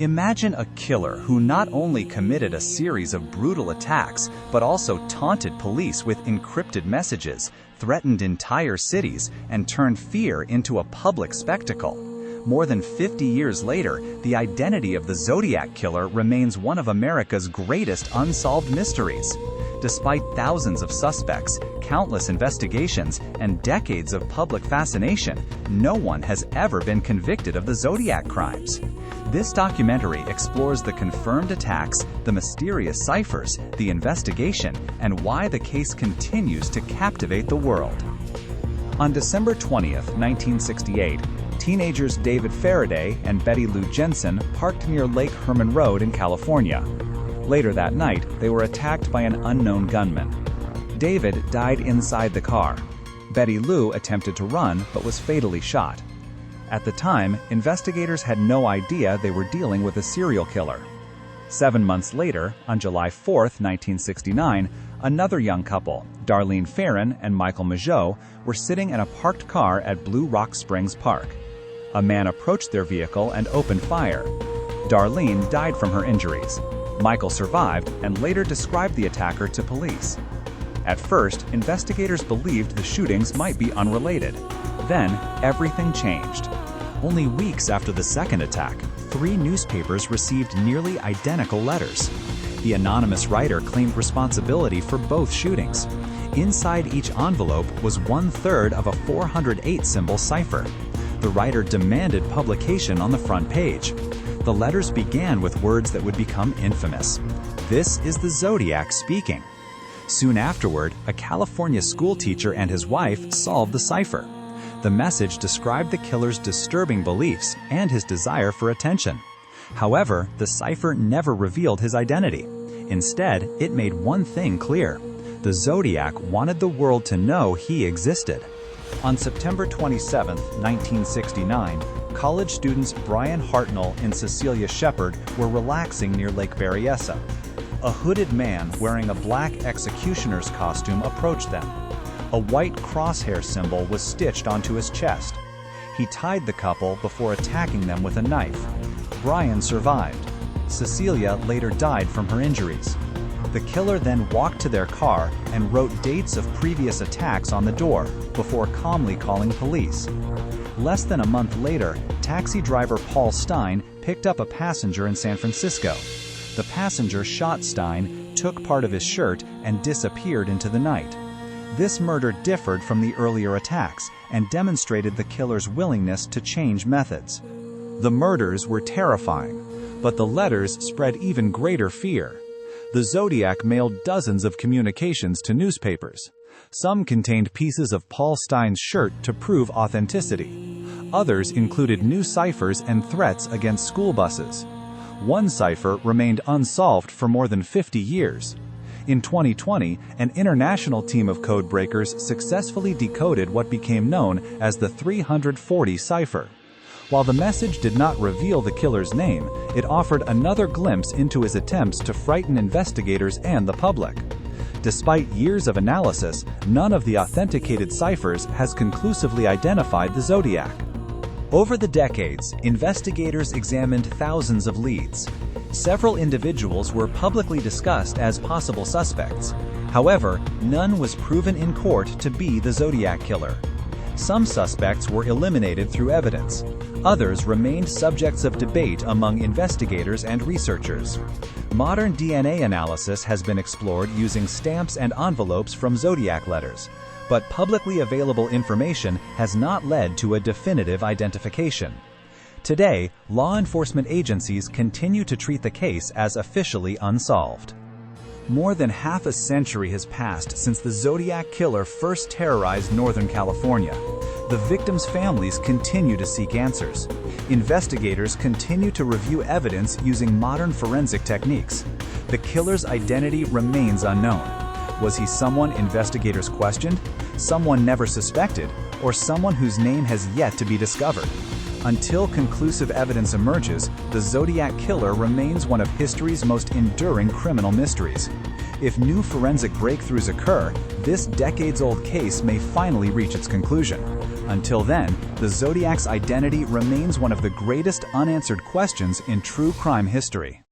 Imagine a killer who not only committed a series of brutal attacks, but also taunted police with encrypted messages, threatened entire cities, and turned fear into a public spectacle. More than 50 years later, the identity of the Zodiac Killer remains one of America's greatest unsolved mysteries. Despite thousands of suspects, countless investigations, and decades of public fascination, no one has ever been convicted of the Zodiac crimes. This documentary explores the confirmed attacks, the mysterious ciphers, the investigation, and why the case continues to captivate the world. On December 20th, 1968, teenagers David Faraday and Betty Lou Jensen parked near Lake Herman Road in California. Later that night, they were attacked by an unknown gunman. David died inside the car. Betty Lou attempted to run but was fatally shot. At the time, investigators had no idea they were dealing with a serial killer. 7 months later, on July 4, 1969, another young couple, Darlene Ferrin and Michael Mageau, were sitting in a parked car at Blue Rock Springs Park. A man approached their vehicle and opened fire. Darlene died from her injuries. Michael survived and later described the attacker to police. At first, investigators believed the shootings might be unrelated. Then, everything changed. Only weeks after the second attack, 3 newspapers received nearly identical letters. The anonymous writer claimed responsibility for both shootings. Inside each envelope was 1/3 of a 408-symbol cipher. The writer demanded publication on the front page. The letters began with words that would become infamous. "This is the Zodiac speaking." Soon afterward, a California schoolteacher and his wife solved the cipher. The message described the killer's disturbing beliefs and his desire for attention. However, the cipher never revealed his identity. Instead, it made one thing clear: the Zodiac wanted the world to know he existed. On September 27, 1969, college students Brian Hartnell and Cecilia Shepard were relaxing near Lake Berryessa. A hooded man wearing a black executioner's costume approached them. A white crosshair symbol was stitched onto his chest. He tied the couple before attacking them with a knife. Brian survived. Cecilia later died from her injuries. The killer then walked to their car and wrote dates of previous attacks on the door before calmly calling police. Less than a month later, taxi driver Paul Stein picked up a passenger in San Francisco. The passenger shot Stein, took part of his shirt, and disappeared into the night. This murder differed from the earlier attacks and demonstrated the killer's willingness to change methods. The murders were terrifying, but the letters spread even greater fear. The Zodiac mailed dozens of communications to newspapers. Some contained pieces of Paul Stein's shirt to prove authenticity. Others included new ciphers and threats against school buses. One cipher remained unsolved for more than 50 years. In 2020, an international team of codebreakers successfully decoded what became known as the 340 cipher. While the message did not reveal the killer's name, it offered another glimpse into his attempts to frighten investigators and the public. Despite years of analysis, none of the authenticated ciphers has conclusively identified the Zodiac. Over the decades, investigators examined thousands of leads. Several individuals were publicly discussed as possible suspects. However, none was proven in court to be the Zodiac Killer. Some suspects were eliminated through evidence. Others remained subjects of debate among investigators and researchers. Modern DNA analysis has been explored using stamps and envelopes from Zodiac letters, but publicly available information has not led to a definitive identification. Today, law enforcement agencies continue to treat the case as officially unsolved. More than half a century has passed since the Zodiac Killer first terrorized Northern California. The victims' families continue to seek answers. Investigators continue to review evidence using modern forensic techniques. The killer's identity remains unknown. Was he someone investigators questioned, someone never suspected, or someone whose name has yet to be discovered? Until conclusive evidence emerges, the Zodiac Killer remains one of history's most enduring criminal mysteries. If new forensic breakthroughs occur, this decades-old case may finally reach its conclusion. Until then, the Zodiac's identity remains one of the greatest unanswered questions in true crime history.